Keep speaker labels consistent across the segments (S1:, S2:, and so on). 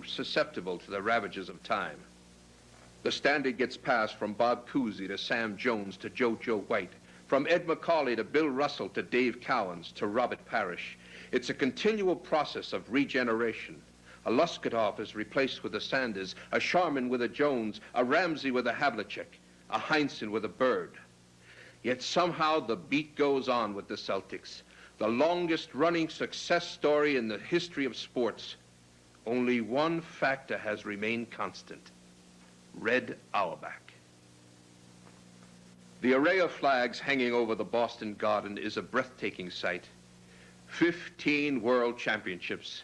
S1: susceptible to the ravages of time. The standard gets passed from Bob Cousy to Sam Jones to JoJo White, from Ed McCauley to Bill Russell to Dave Cowens to Robert Parrish. It's a continual process of regeneration. A Luskatov is replaced with a Sanders, a Sharman with a Jones, a Ramsey with a Havlicek, a Heinsohn with a Bird. Yet somehow the beat goes on with the Celtics, the longest running success story in the history of sports. Only one factor has remained constant: Red Auerbach. The array of flags hanging over the Boston Garden is a breathtaking sight. 15 world championships.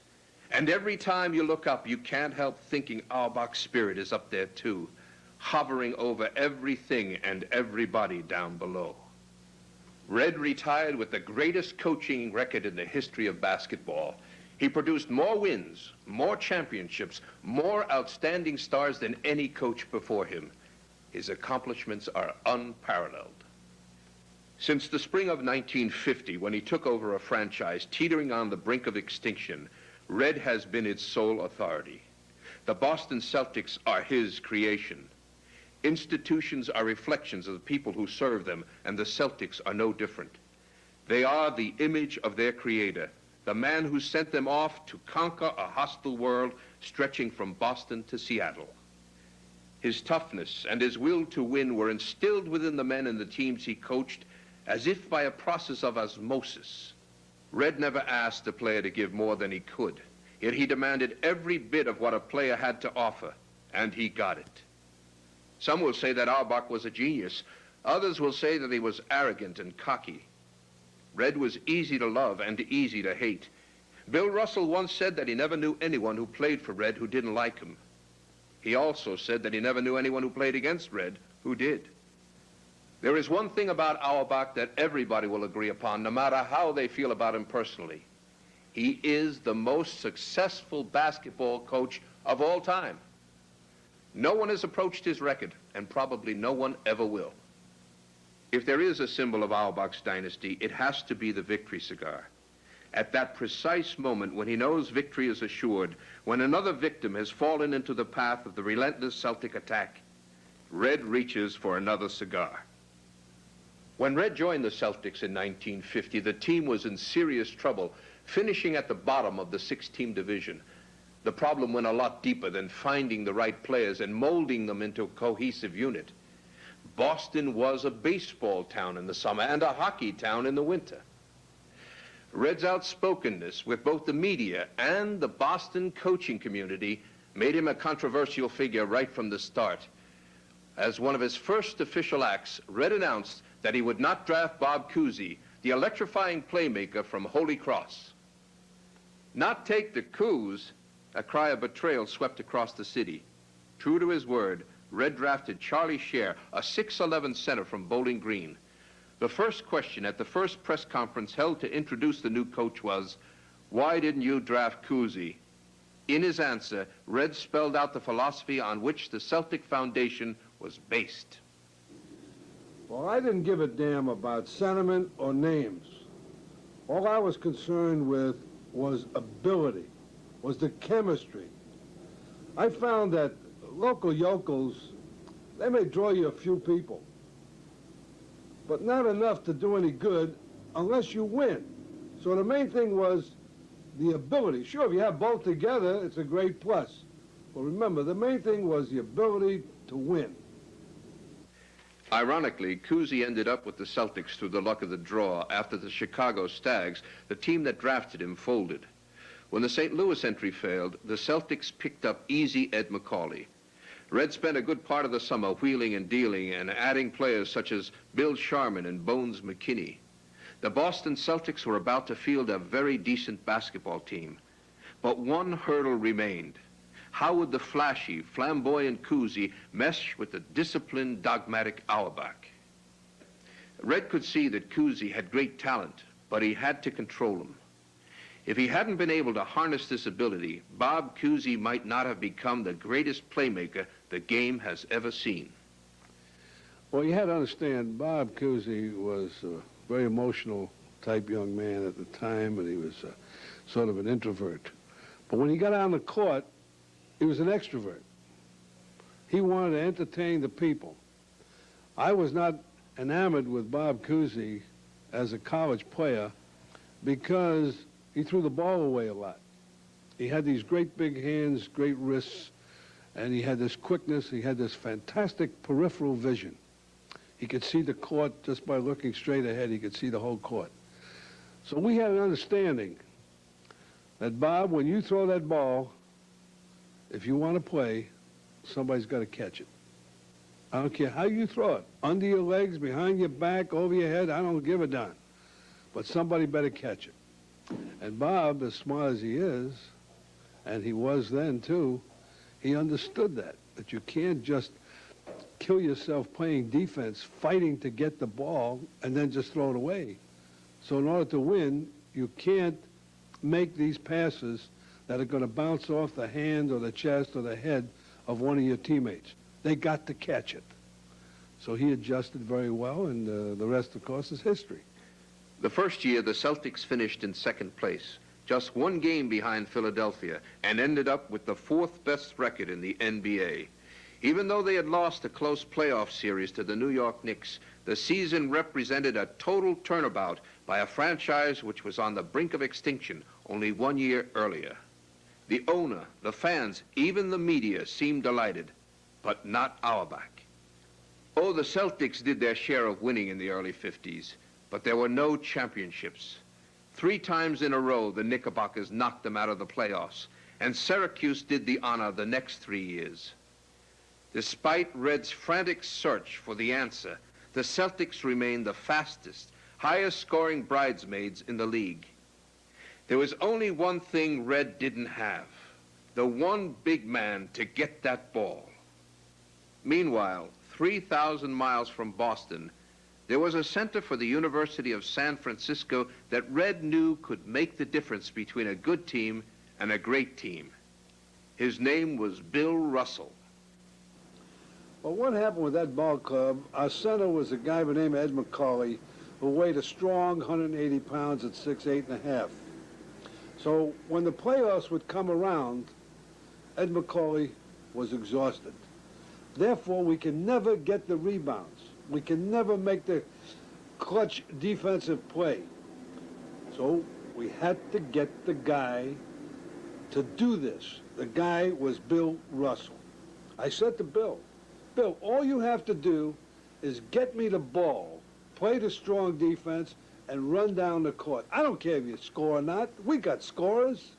S1: And every time you look up, you can't help thinking Auerbach's spirit is up there too, hovering over everything and everybody down below. Red retired with the greatest coaching record in the history of basketball. He produced more wins, more championships, more outstanding stars than any coach before him. His accomplishments are unparalleled. Since the spring of 1950, when he took over a franchise teetering on the brink of extinction, Red has been its sole authority. The Boston Celtics are his creation. Institutions are reflections of the people who serve them, and the Celtics are no different. They are the image of their creator, the man who sent them off to conquer a hostile world stretching from Boston to Seattle. His toughness and his will to win were instilled within the men and the teams he coached as if by a process of osmosis. Red never asked a player to give more than he could, yet he demanded every bit of what a player had to offer, and he got it. Some will say that Auerbach was a genius. Others will say that he was arrogant and cocky. Red was easy to love and easy to hate. Bill Russell once said that he never knew anyone who played for Red who didn't like him. He also said that he never knew anyone who played against Red who did. There is one thing about Auerbach that everybody will agree upon, no matter how they feel about him personally. He is the most successful basketball coach of all time. No one has approached his record, and probably no one ever will. If there is a symbol of Auerbach's dynasty, it has to be the victory cigar. At that precise moment when he knows victory is assured, when another victim has fallen into the path of the relentless Celtic attack, Red reaches for another cigar. When Red joined the Celtics in 1950, the team was in serious trouble, finishing at the bottom of the six-team division. The problem went a lot deeper than finding the right players and molding them into a cohesive unit. Boston was a baseball town in the summer and a hockey town in the winter. Red's outspokenness with both the media and the Boston coaching community made him a controversial figure right from the start. As one of his first official acts, Red announced that he would not draft Bob Cousy, the electrifying playmaker from Holy Cross. Not take the Coos, a cry of betrayal swept across the city. True to his word, Red drafted Charlie Scher, a 6'11" center from Bowling Green. The first question at the first press conference held to introduce the new coach was, "Why didn't you draft Cousy?" In his answer, Red spelled out the philosophy on which the Celtic Foundation was based.
S2: Well, I didn't give a damn about sentiment or names. All I was concerned with was ability, was the chemistry. I found that local yokels, they may draw you a few people, but not enough to do any good unless you win. So the main thing was the ability. Sure, if you have both together, it's a great plus. But remember, the main thing was the ability to win.
S1: Ironically, Cousy ended up with the Celtics through the luck of the draw after the Chicago Stags, the team that drafted him, folded. When the St. Louis entry failed, the Celtics picked up easy Ed McCauley. Red spent a good part of the summer wheeling and dealing and adding players such as Bill Sharman and Bones McKinney. The Boston Celtics were about to field a very decent basketball team. But one hurdle remained. How would the flashy, flamboyant Cousy mesh with the disciplined, dogmatic Auerbach? Red could see that Cousy had great talent, but he had to control him. If he hadn't been able to harness this ability, Bob Cousy might not have become the greatest playmaker the game has ever seen.
S2: Well, you had to understand, Bob Cousy was a very emotional type young man at the time, and he was sort of an introvert. But when he got on the court, He was an extrovert. He wanted to entertain the people. I was not enamored with Bob Cousy as a college player because he threw the ball away a lot. He had these great big hands, great wrists, and he had this quickness. He had this fantastic peripheral vision. He could see the court just by looking straight ahead. He could see the whole court. So we had an understanding that, Bob, when you throw that ball, if you want to play, somebody's got to catch it. I don't care how you throw it, under your legs, behind your back, over your head, I don't give a darn. But somebody better catch it. And Bob, as smart as he is, and he was then too, he understood that you can't just kill yourself playing defense, fighting to get the ball, and then just throw it away. So in order to win, you can't make these passes that are going to bounce off the hand or the chest or the head of one of your teammates. They got to catch it. So he adjusted very well, and the rest, of course, is history.
S1: The first year, the Celtics finished in second place, just one game behind Philadelphia, and ended up with the fourth best record in the NBA. Even though they had lost a close playoff series to the New York Knicks, the season represented a total turnabout by a franchise which was on the brink of extinction only 1 year earlier. The owner, the fans, even the media seemed delighted, but not Auerbach. Oh, the Celtics did their share of winning in the early 50s, but there were no championships. 3 times in a row, the Knickerbockers knocked them out of the playoffs, and Syracuse did the honor the next 3 years. Despite Red's frantic search for the answer, the Celtics remained the fastest, highest-scoring bridesmaids in the league. There was only one thing Red didn't have, the one big man to get that ball. Meanwhile, 3,000 miles from Boston, there was a center for the University of San Francisco that Red knew could make the difference between a good team and a great team. His name was Bill Russell.
S2: Well, what happened with that ball club, our center was a guy by the name of Ed McCauley, who weighed a strong 180 pounds at 6'8" and a half. So when the playoffs would come around, Ed McCauley was exhausted. Therefore, we can never get the rebounds. We can never make the clutch defensive play. So we had to get the guy to do this. The guy was Bill Russell. I said to Bill, all you have to do is get me the ball, play the strong defense, and run down the court. I don't care if you score or not. We got scorers.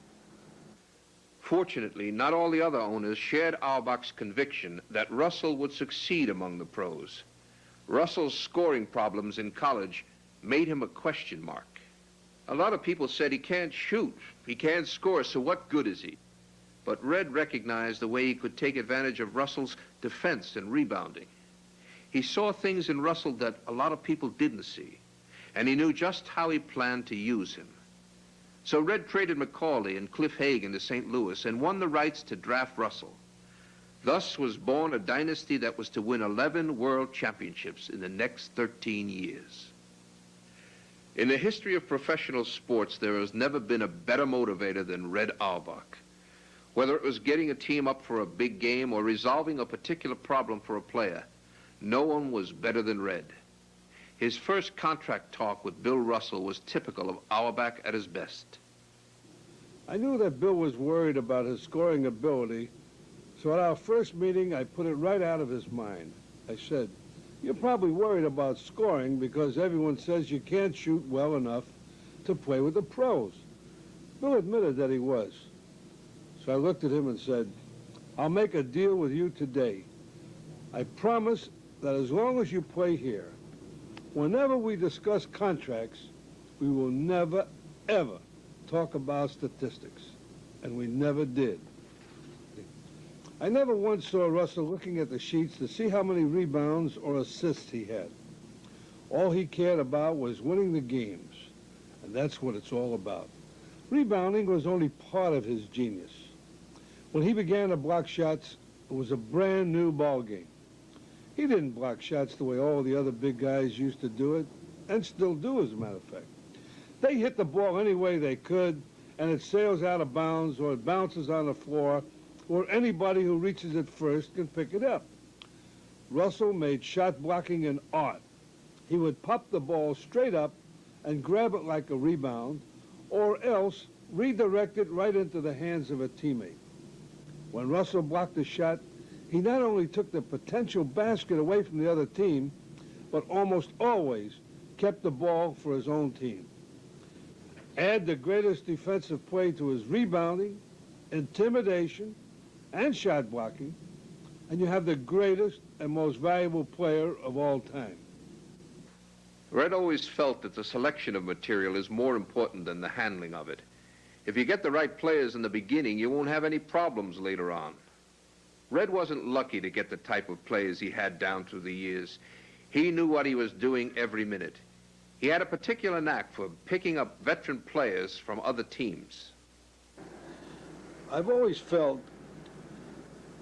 S1: Fortunately, not all the other owners shared Auerbach's conviction that Russell would succeed among the pros. Russell's scoring problems in college made him a question mark. A lot of people said he can't shoot, he can't score, so what good is he? But Red recognized the way he could take advantage of Russell's defense and rebounding. He saw things in Russell that a lot of people didn't see, and he knew just how he planned to use him. So Red traded McCauley and Cliff Hagan to St. Louis and won the rights to draft Russell. Thus was born a dynasty that was to win 11 world championships in the next 13 years. In the history of professional sports, there has never been a better motivator than Red Auerbach. Whether it was getting a team up for a big game or resolving a particular problem for a player, no one was better than Red. His first contract talk with Bill Russell was typical of Auerbach at his best.
S2: I knew that Bill was worried about his scoring ability, so at our first meeting, I put it right out of his mind. I said, "You're probably worried about scoring because everyone says you can't shoot well enough to play with the pros." Bill admitted that he was. So I looked at him and said, "I'll make a deal with you today. I promise that as long as you play here, whenever we discuss contracts, we will never, ever talk about statistics." And we never did. I never once saw Russell looking at the sheets to see how many rebounds or assists he had. All he cared about was winning the games, and that's what it's all about. Rebounding was only part of his genius. When he began to block shots, it was a brand new ball game. He didn't block shots the way all the other big guys used to do it, and still do, as a matter of fact. They hit the ball any way they could, and it sails out of bounds or it bounces on the floor, where anybody who reaches it first can pick it up. Russell made shot blocking an art. He would pop the ball straight up and grab it like a rebound, or else redirect it right into the hands of a teammate. When Russell blocked a shot, he not only took the potential basket away from the other team, but almost always kept the ball for his own team. Add the greatest defensive play to his rebounding, intimidation, and shot blocking, and you have the greatest and most valuable player of all time.
S1: Red always felt that the selection of material is more important than the handling of it. If you get the right players in the beginning, you won't have any problems later on. Red wasn't lucky to get the type of players he had down through the years. He knew what he was doing every minute. He had a particular knack for picking up veteran players from other teams.
S2: I've always felt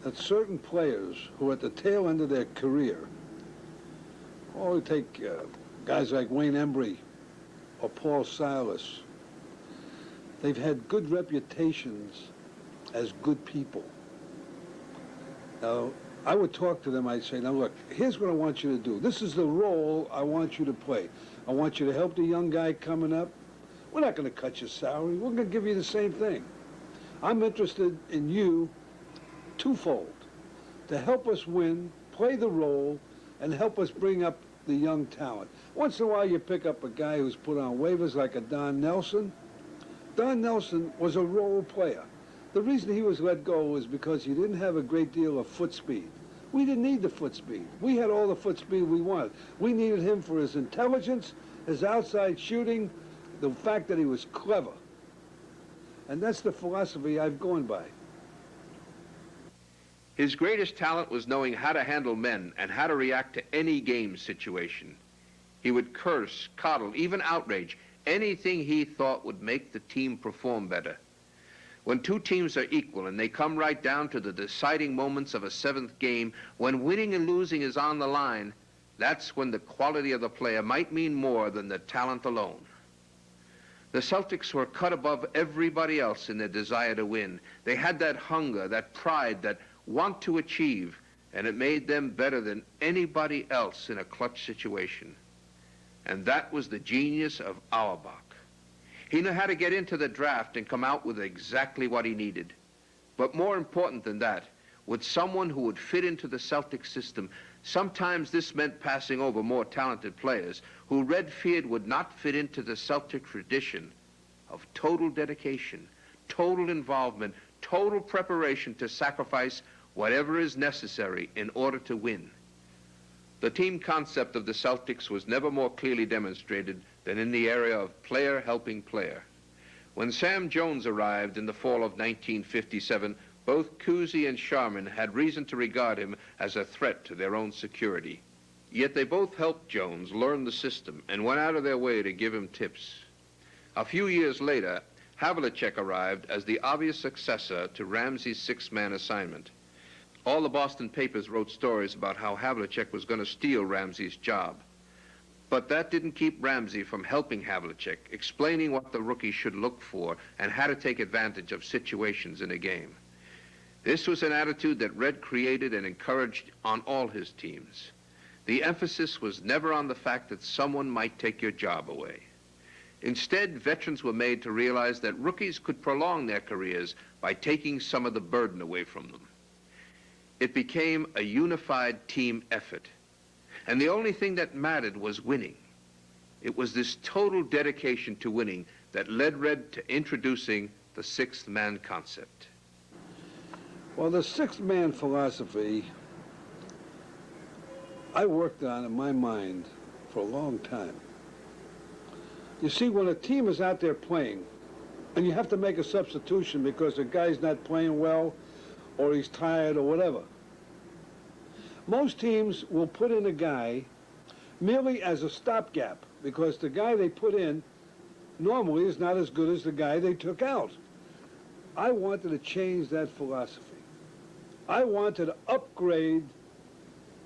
S2: that certain players who are at the tail end of their career, take guys like Wayne Embry or Paul Silas, they've had good reputations as good people. Now, I would talk to them, I'd say, now look, here's what I want you to do. This is the role I want you to play. I want you to help the young guy coming up. We're not going to cut your salary. We're going to give you the same thing. I'm interested in you twofold, to help us win, play the role, and help us bring up the young talent. Once in a while you pick up a guy who's put on waivers like a Don Nelson. Don Nelson was a role player. The reason he was let go was because he didn't have a great deal of foot speed. We didn't need the foot speed. We had all the foot speed we wanted. We needed him for his intelligence, his outside shooting, the fact that he was clever. And that's the philosophy I've gone by.
S1: His greatest talent was knowing how to handle men and how to react to any game situation. He would curse, coddle, even outrage, anything he thought would make the team perform better. When two teams are equal and they come right down to the deciding moments of a seventh game, when winning and losing is on the line, that's when the quality of the player might mean more than the talent alone. The Celtics were cut above everybody else in their desire to win. They had that hunger, that pride, that want to achieve, and it made them better than anybody else in a clutch situation. And that was the genius of Auerbach. He knew how to get into the draft and come out with exactly what he needed. But more important than that, with someone who would fit into the Celtics system, sometimes this meant passing over more talented players who Red feared would not fit into the Celtic tradition of total dedication, total involvement, total preparation to sacrifice whatever is necessary in order to win. The team concept of the Celtics was never more clearly demonstrated than in the area of player helping player. When Sam Jones arrived in the fall of 1957, both Cousy and Sharman had reason to regard him as a threat to their own security. Yet they both helped Jones learn the system and went out of their way to give him tips. A few years later, Havlicek arrived as the obvious successor to Ramsey's six-man assignment. All the Boston papers wrote stories about how Havlicek was going to steal Ramsey's job. But that didn't keep Ramsey from helping Havlicek, explaining what the rookie should look for and how to take advantage of situations in a game. This was an attitude that Red created and encouraged on all his teams. The emphasis was never on the fact that someone might take your job away. Instead, veterans were made to realize that rookies could prolong their careers by taking some of the burden away from them. It became a unified team effort. And the only thing that mattered was winning. It was this total dedication to winning that led Red to introducing the sixth man concept.
S2: Well, the sixth man philosophy I worked on in my mind for a long time. You see, when a team is out there playing and you have to make a substitution because the guy's not playing well or he's tired or whatever, most teams will put in a guy merely as a stopgap because the guy they put in normally is not as good as the guy they took out. I wanted to change that philosophy. I wanted to upgrade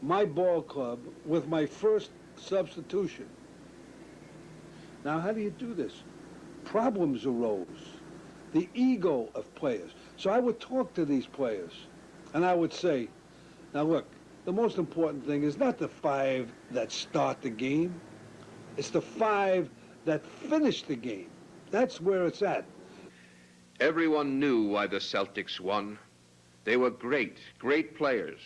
S2: my ball club with my first substitution. Now, how do you do this? Problems arose. The ego of players. So I would talk to these players, and I would say, now look, the most important thing is not the 5 that start the game. It's the 5 that finish the game. That's where it's at.
S1: Everyone knew why the Celtics won. They were great, great players.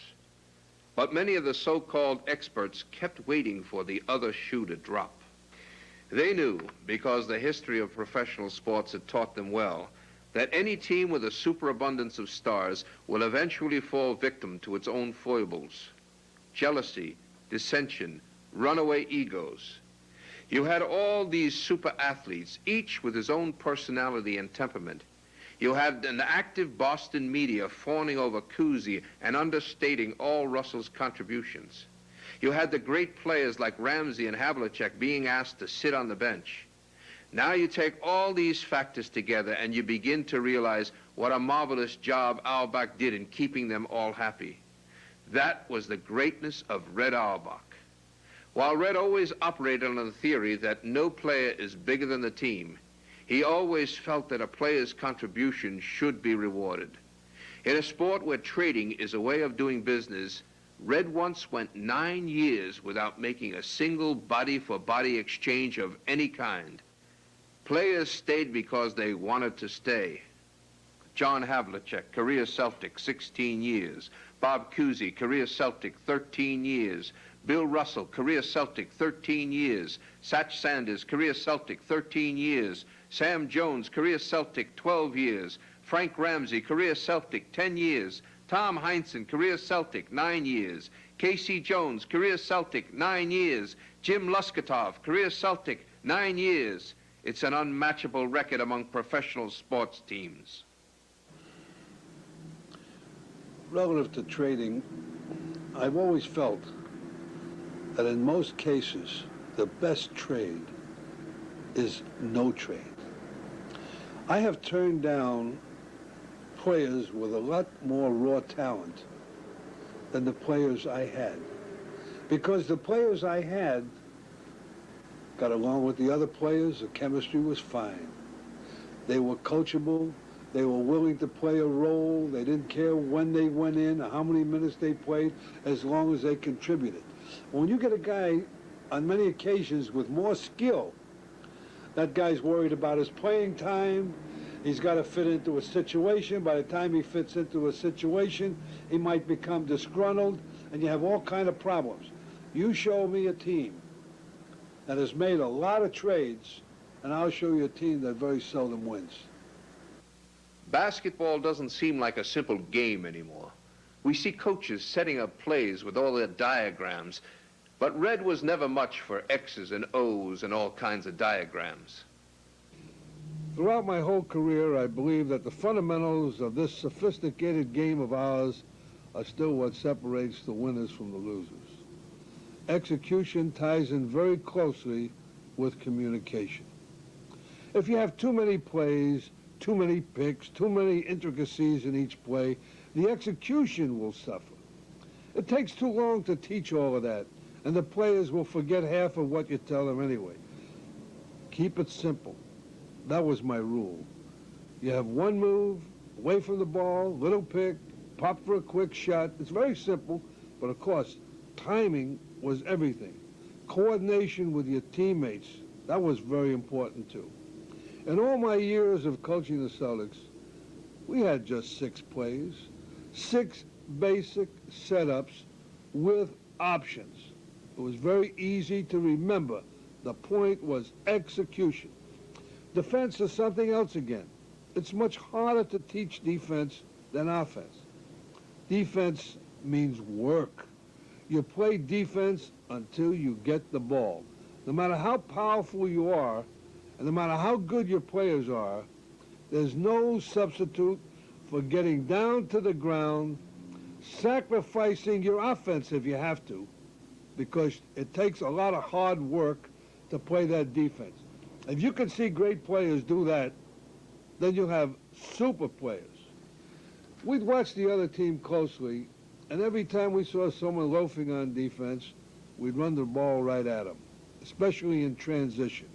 S1: But many of the so-called experts kept waiting for the other shoe to drop. They knew, because the history of professional sports had taught them well, that any team with a superabundance of stars will eventually fall victim to its own foibles. Jealousy, dissension, runaway egos. You had all these super athletes, each with his own personality and temperament. You had an active Boston media fawning over Cousy and understating all Russell's contributions. You had the great players like Ramsey and Havlicek being asked to sit on the bench. Now you take all these factors together and you begin to realize what a marvelous job Auerbach did in keeping them all happy. That was the greatness of Red Auerbach. While Red always operated on the theory that no player is bigger than the team, he always felt that a player's contribution should be rewarded. In a sport where trading is a way of doing business, Red once went 9 years without making a single body-for-body exchange of any kind. Players stayed because they wanted to stay. John Havlicek, career Celtic, 16 years. Bob Cousy, career Celtic, 13 years. Bill Russell, career Celtic, 13 years. Satch Sanders, career Celtic, 13 years. Sam Jones, career Celtic, 12 years. Frank Ramsey, career Celtic, 10 years. Tom Heinsohn, career Celtic, 9 years. Casey Jones, career Celtic, 9 years. Jim Luskatov, career Celtic, 9 years. It's an unmatchable record among professional sports teams.
S2: Relative to trading, I've always felt that in most cases, the best trade is no trade. I have turned down players with a lot more raw talent than the players I had, because the players I had got along with the other players, the chemistry was fine. They were coachable, they were willing to play a role, they didn't care when they went in or how many minutes they played, as long as they contributed. When you get a guy on many occasions with more skill, that guy's worried about his playing time. He's got to fit into a situation. By the time he fits into a situation, he might become disgruntled, and you have all kind of problems. You show me a team that has made a lot of trades, and I'll show you a team that very seldom wins.
S1: Basketball doesn't seem like a simple game anymore. We see coaches setting up plays with all their diagrams, but Red was never much for X's and O's and all kinds of diagrams.
S2: Throughout my whole career, I believe that the fundamentals of this sophisticated game of ours are still what separates the winners from the losers. Execution ties in very closely with communication. If you have too many plays, too many picks, too many intricacies in each play, the execution will suffer. It takes too long to teach all of that, and the players will forget half of what you tell them anyway. Keep it simple. That was my rule. You have one move, away from the ball, little pick, pop for a quick shot. It's very simple, but of course, timing was everything. Coordination with your teammates, that was very important too. In all my years of coaching the Celtics, we had just 6 plays, 6 basic setups with options. It was very easy to remember. The point was execution. Defense is something else again. It's much harder to teach defense than offense. Defense means work. You play defense until you get the ball. No matter how powerful you are, and no matter how good your players are, there's no substitute for getting down to the ground, sacrificing your offense if you have to, because it takes a lot of hard work to play that defense. If you can see great players do that, then you'll have super players. We'd watch the other team closely, and every time we saw someone loafing on defense, we'd run the ball right at them, especially in transition.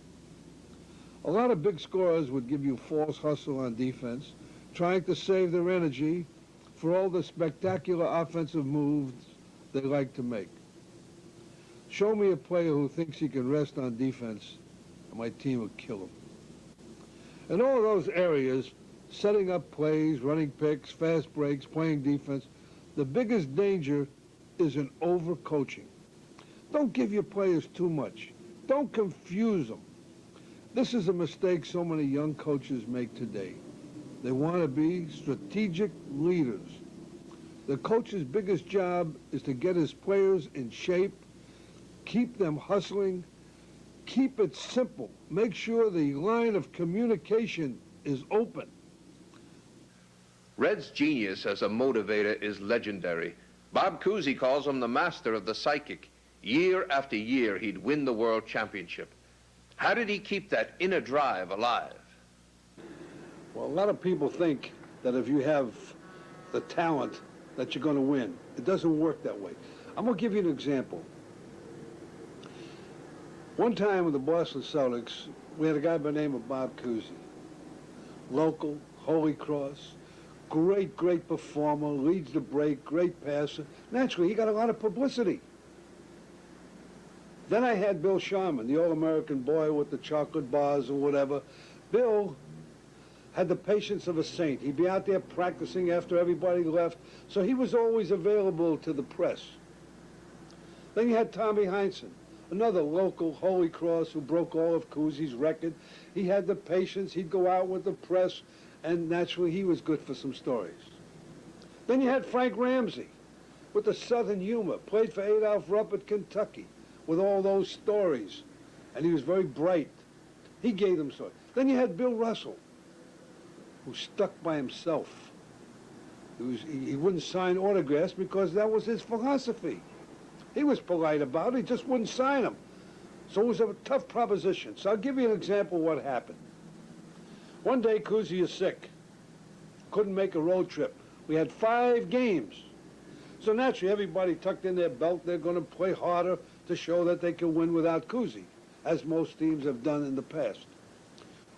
S2: A lot of big scorers would give you false hustle on defense, trying to save their energy for all the spectacular offensive moves they like to make. Show me a player who thinks he can rest on defense, and my team will kill him. In all those areas, setting up plays, running picks, fast breaks, playing defense, the biggest danger is in overcoaching. Don't give your players too much. Don't confuse them. This is a mistake so many young coaches make today. They want to be strategic leaders. The coach's biggest job is to get his players in shape, keep them hustling, keep it simple. Make sure the line of communication is open.
S1: Red's genius as a motivator is legendary. Bob Cousy calls him the master of the psychic. Year after year, he'd win the world championship. How did he keep that inner drive alive?
S2: Well, a lot of people think that if you have the talent that you're going to win. It doesn't work that way. I'm going to give you an example. One time with the Boston Celtics, we had a guy by the name of Bob Cousy. Local, Holy Cross, great performer, leads the break, great passer. Naturally, he got a lot of publicity. Then I had Bill Sharman, the All-American boy with the chocolate bars or whatever. Bill had the patience of a saint. He'd be out there practicing after everybody left, so he was always available to the press. Then you had Tommy Heinsohn, another local Holy Cross who broke all of Cousy's record. He had the patience. He'd go out with the press, and naturally he was good for some stories. Then you had Frank Ramsey with the Southern humor, played for Adolph Rupp at Kentucky with all those stories, and he was very bright. He gave them stories. Then you had Bill Russell, who stuck by himself. He wouldn't sign autographs because that was his philosophy. He was polite about it, he just wouldn't sign them. So it was a tough proposition. So I'll give you an example of what happened. One day, Cousy is sick. Couldn't make a road trip. We had 5 games. So naturally, everybody tucked in their belt. They're going to play harder to show that they can win without Cousy, as most teams have done in the past.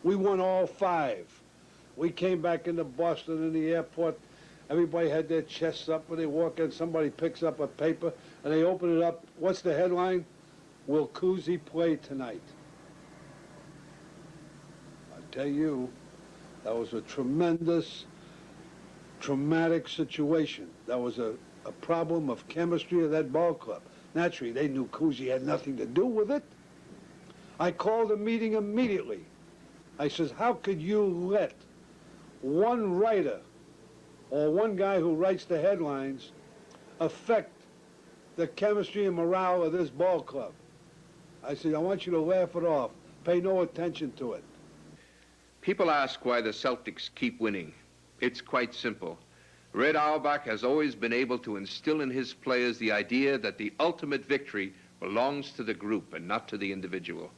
S2: We won all 5. We came back into Boston in the airport. Everybody had their chests up when they walk in. Somebody picks up a paper, and they open it up. What's the headline? Will Cousy play tonight? I tell you, that was a tremendous, traumatic situation. That was a problem of chemistry of that ball club. Naturally, they knew Cousy had nothing to do with it. I called a meeting immediately. I says, how could you let one writer or one guy who writes the headlines affect the chemistry and morale of this ball club? I said, I want you to laugh it off. Pay no attention to it.
S1: People ask why the Celtics keep winning. It's quite simple. Red Auerbach has always been able to instill in his players the idea that the ultimate victory belongs to the group and not to the individual.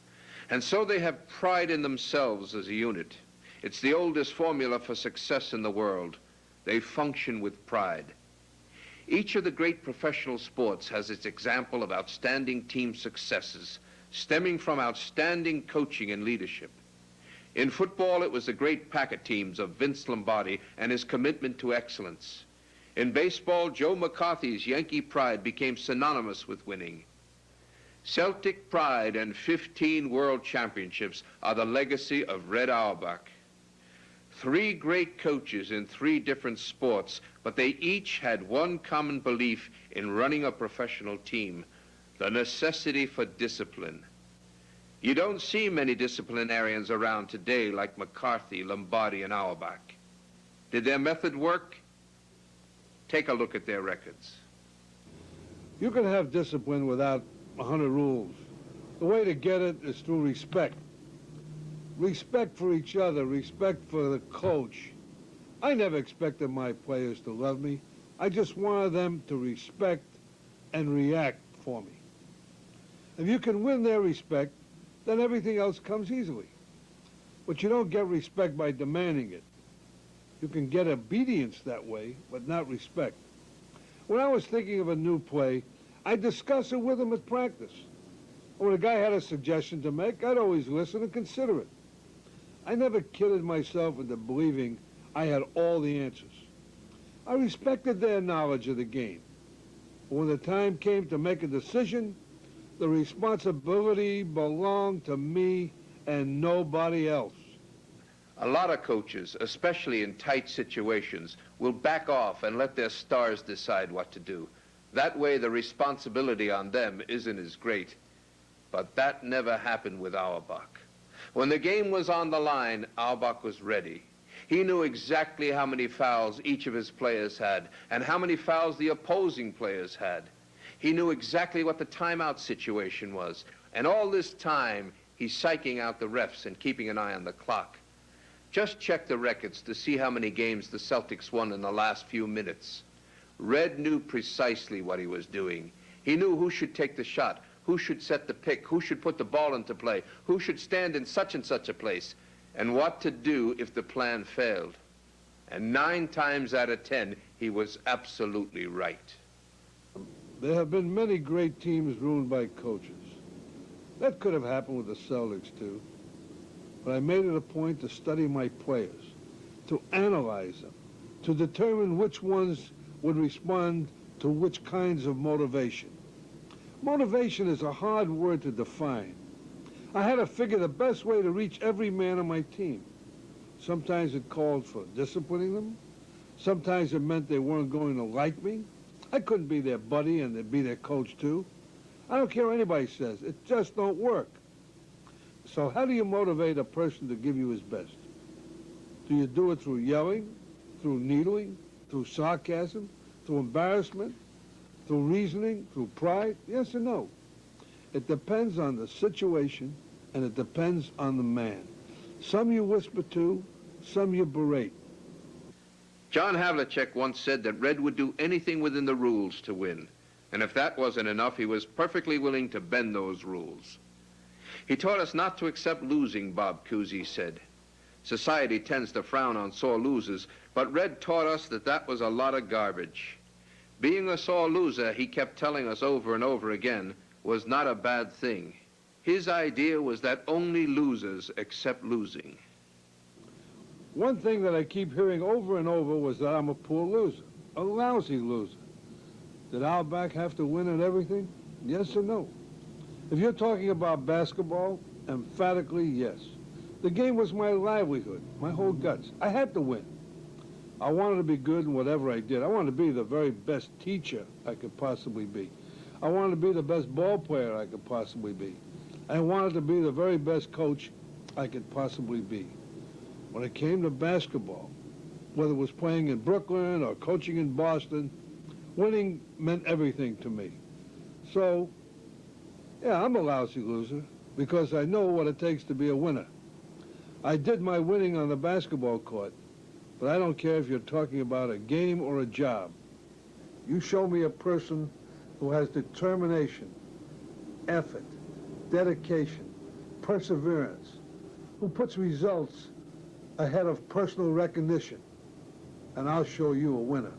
S1: And so they have pride in themselves as a unit. It's the oldest formula for success in the world. They function with pride. Each of the great professional sports has its example of outstanding team successes, stemming from outstanding coaching and leadership. In football, it was the great Packet teams of Vince Lombardi and his commitment to excellence. In baseball, Joe McCarthy's Yankee pride became synonymous with winning. Celtic pride and 15 world championships are the legacy of Red Auerbach. 3 great coaches in 3 different sports, but they each had one common belief in running a professional team: the necessity for discipline. You don't see many disciplinarians around today like McCarthy, Lombardi, and Auerbach. Did their method work? Take a look at their records.
S2: You can have discipline without 100 rules. The way to get it is through respect. Respect for each other, respect for the coach. I never expected my players to love me. I just wanted them to respect and react for me. If you can win their respect, then everything else comes easily. But you don't get respect by demanding it. You can get obedience that way, but not respect. When I was thinking of a new play, I'd discuss it with him at practice. When a guy had a suggestion to make, I'd always listen and consider it. I never kidded myself into believing I had all the answers. I respected their knowledge of the game. But when the time came to make a decision, the responsibility belonged to me and nobody else.
S1: A lot of coaches, especially in tight situations, will back off and let their stars decide what to do. That way the responsibility on them isn't as great. But that never happened with Auerbach. When the game was on the line, Auerbach was ready. He knew exactly how many fouls each of his players had and how many fouls the opposing players had. He knew exactly what the timeout situation was. And all this time, he's psyching out the refs and keeping an eye on the clock. Just check the records to see how many games the Celtics won in the last few minutes. Red knew precisely what he was doing. He knew who should take the shot, who should set the pick, who should put the ball into play, who should stand in such and such a place, and what to do if the plan failed. And 9 times out of 10, he was absolutely right.
S2: There have been many great teams ruined by coaches. That could have happened with the Celtics, too. But I made it a point to study my players, to analyze them, to determine which ones would respond to which kinds of motivation. Motivation is a hard word to define. I had to figure the best way to reach every man on my team. Sometimes it called for disciplining them. Sometimes it meant they weren't going to like me. I couldn't be their buddy and they'd be their coach too. I don't care what anybody says. It just don't work. So how do you motivate a person to give you his best? Do you do it through yelling, through needling, through sarcasm, through embarrassment, through reasoning, through pride? Yes or no? It depends on the situation, and it depends on the man. Some you whisper to, some you berate.
S1: John Havlicek once said that Red would do anything within the rules to win. And if that wasn't enough, he was perfectly willing to bend those rules. He taught us not to accept losing, Bob Cousy said. Society tends to frown on sore losers, but Red taught us that that was a lot of garbage. Being a sore loser, he kept telling us over and over again, was not a bad thing. His idea was that only losers accept losing.
S2: One thing that I keep hearing over and over was that I'm a poor loser, a lousy loser. Did Auerbach have to win at everything? Yes or no? If you're talking about basketball, emphatically yes. The game was my livelihood, my whole guts. I had to win. I wanted to be good in whatever I did. I wanted to be the very best teacher I could possibly be. I wanted to be the best ball player I could possibly be. I wanted to be the very best coach I could possibly be. When it came to basketball, whether it was playing in Brooklyn or coaching in Boston, winning meant everything to me. So, yeah, I'm a lousy loser because I know what it takes to be a winner. I did my winning on the basketball court, but I don't care if you're talking about a game or a job. You show me a person who has determination, effort, dedication, perseverance, who puts results ahead of personal recognition, and I'll show you a winner.